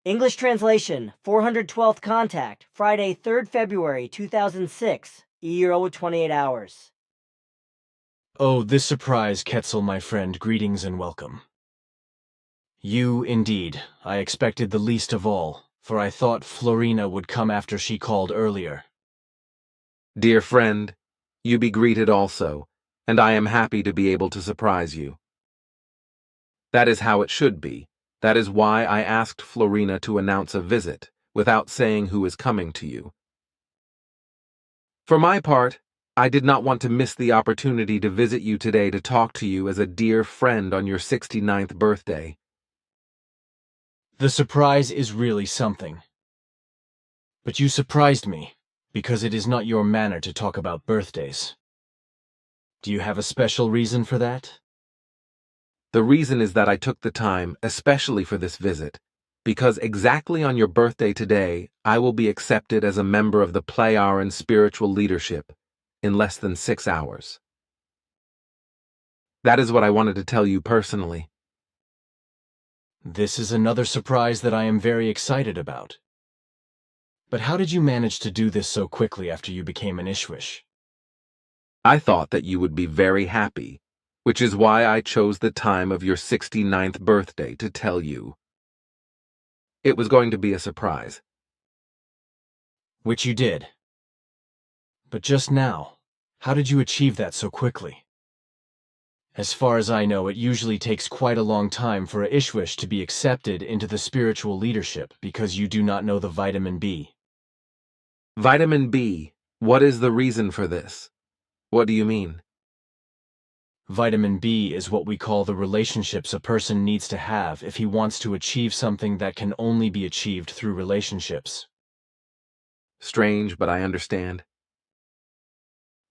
English translation, 412th contact, Friday, 3rd February 2006, E-Euro 28 hours. Oh, this surprise, Quetzal, my friend, greetings and welcome. You, indeed, I expected the least of all, for I thought Florina would come after she called earlier. Dear friend, you be greeted also, and I am happy to be able to surprise you. That is how it should be. That is why I asked Florina to announce a visit, without saying who is coming to you. For my part, I did not want to miss the opportunity to visit you today to talk to you as a dear friend on your 69th birthday. The surprise is really something. But you surprised me, because it is not your manner to talk about birthdays. Do you have a special reason for that? The reason is that I took the time, especially for this visit, because exactly on your birthday today, I will be accepted as a member of the Plejaren spiritual leadership in less than 6 hours. That is what I wanted to tell you personally. This is another surprise that I am very excited about. But how did you manage to do this so quickly after you became an Ishwish? I thought that you would be very happy, which is why I chose the time of your 69th birthday to tell you. It was going to be a surprise. Which you did. But just now, how did you achieve that so quickly? As far as I know, it usually takes quite a long time for a Ishwish to be accepted into the spiritual leadership because you do not know the vitamin B. Vitamin B, what is the reason for this? What do you mean? Vitamin B is what we call the relationships a person needs to have if he wants to achieve something that can only be achieved through relationships. Strange, but I understand.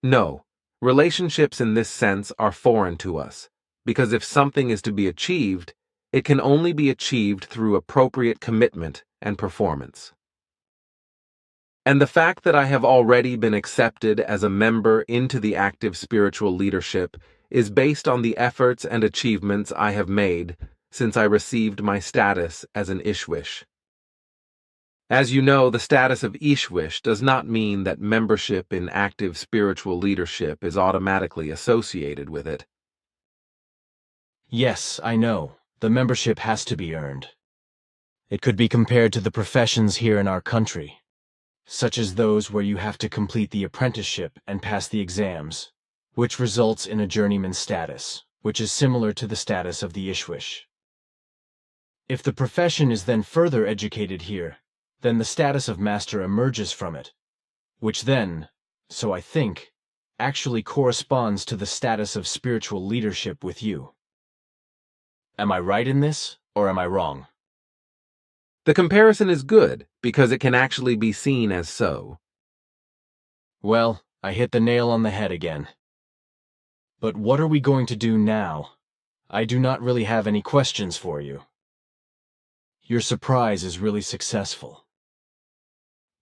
No, relationships in this sense are foreign to us, because if something is to be achieved, it can only be achieved through appropriate commitment and performance. And the fact that I have already been accepted as a member into the active spiritual leadership is based on the efforts and achievements I have made since I received my status as an Ishwish. As you know, the status of Ishwish does not mean that membership in active spiritual leadership is automatically associated with it. Yes, I know. The membership has to be earned. It could be compared to the professions here in our country, such as those where you have to complete the apprenticeship and pass the exams, which results in a journeyman status, which is similar to the status of the Ishwish. If the profession is then further educated here, then the status of master emerges from it, which then, so I think, actually corresponds to the status of spiritual leadership with you. Am I right in this, or am I wrong? The comparison is good because it can actually be seen as so. Well, I hit the nail on the head again. But what are we going to do now? I do not really have any questions for you. Your surprise is really successful.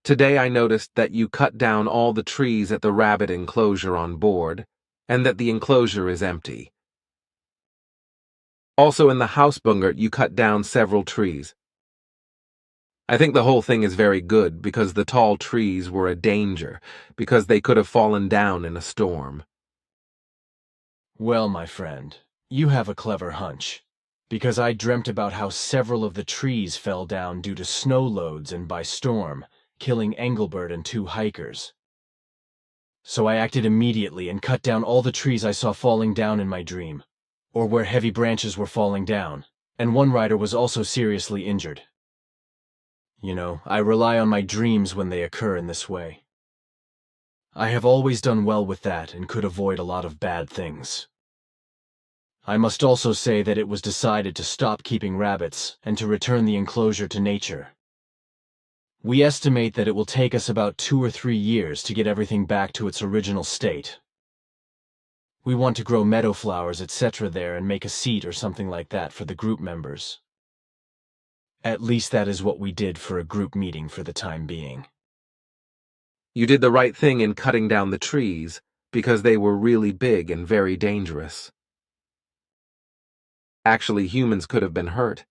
Today I noticed that you cut down all the trees at the rabbit enclosure on board, and that the enclosure is empty. Also in the house bungert you cut down several trees. I think the whole thing is very good because the tall trees were a danger, because they could have fallen down in a storm. Well, my friend, you have a clever hunch, because I dreamt about how several of the trees fell down due to snow loads and by storm, killing Engelbert and 2 hikers. So I acted immediately and cut down all the trees I saw falling down in my dream, or where heavy branches were falling down, and 1 rider was also seriously injured. You know, I rely on my dreams when they occur in this way. I have always done well with that and could avoid a lot of bad things. I must also say that it was decided to stop keeping rabbits and to return the enclosure to nature. We estimate that it will take us about 2 or 3 years to get everything back to its original state. We want to grow meadow flowers, etc. there and make a seat or something like that for the group members. At least that is what we did for a group meeting for the time being. You did the right thing in cutting down the trees, because they were really big and very dangerous. Actually, humans could have been hurt.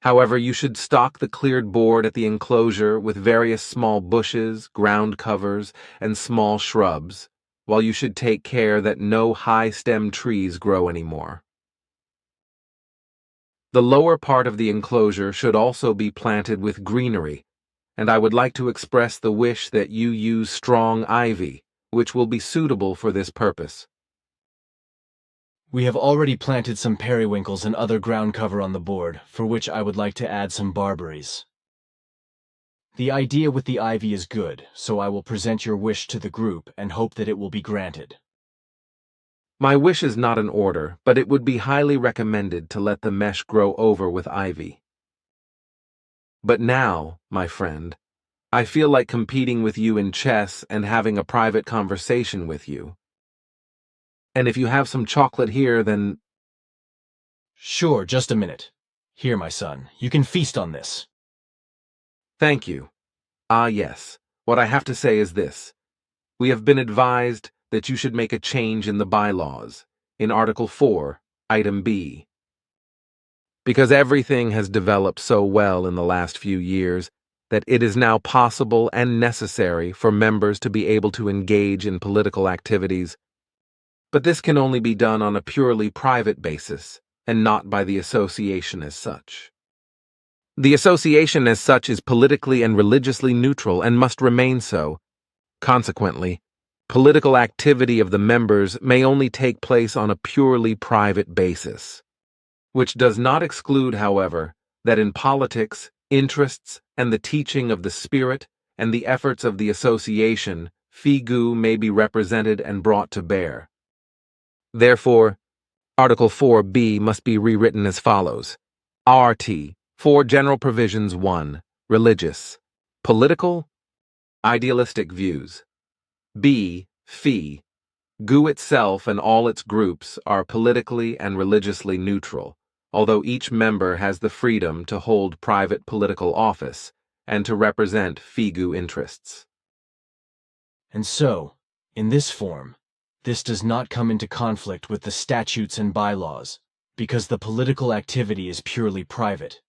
However, you should stock the cleared board at the enclosure with various small bushes, ground covers, and small shrubs, while you should take care that no high-stem trees grow anymore. The lower part of the enclosure should also be planted with greenery, and I would like to express the wish that you use strong ivy, which will be suitable for this purpose. We have already planted some periwinkles and other ground cover on the board, for which I would like to add some barberries. The idea with the ivy is good, so I will present your wish to the group and hope that it will be granted. My wish is not an order, but it would be highly recommended to let the mesh grow over with ivy. But now, my friend, I feel like competing with you in chess and having a private conversation with you. And if you have some chocolate here, then... Sure, just a minute. Here, my son, you can feast on this. Thank you. Ah, yes. What I have to say is this. We have been advised that you should make a change in the bylaws, in Article 4, Item B. Because everything has developed so well in the last few years that it is now possible and necessary for members to be able to engage in political activities, but this can only be done on a purely private basis and not by the association as such. The association as such is politically and religiously neutral and must remain so. Consequently, political activity of the members may only take place on a purely private basis, which does not exclude, however, that in politics, interests, and the teaching of the spirit and the efforts of the association, figu may be represented and brought to bear. Therefore, Article 4b must be rewritten as follows. RT, 4 General Provisions 1, Religious, Political, Idealistic Views. B, Fee, GU itself and all its groups are politically and religiously neutral, although each member has the freedom to hold private political office and to represent figu interests. And so, in this form, this does not come into conflict with the statutes and bylaws, because the political activity is purely private,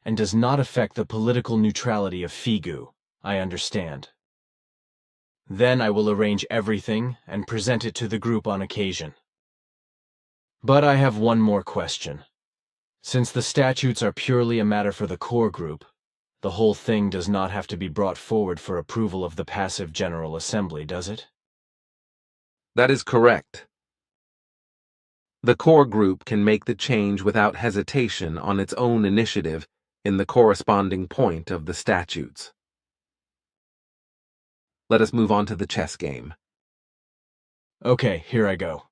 and does not affect the political neutrality of figu, I understand. Then I will arrange everything and present it to the group on occasion. But I have one more question. Since the statutes are purely a matter for the core group, the whole thing does not have to be brought forward for approval of the passive General Assembly, does it? That is correct. The core group can make the change without hesitation on its own initiative in the corresponding point of the statutes. Let us move on to the chess game. Okay, here I go.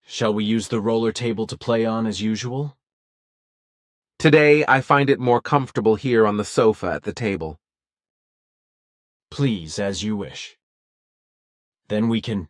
Shall we use the roller table to play on as usual? Today, I find it more comfortable here on the sofa at the table. Please, as you wish. Then we can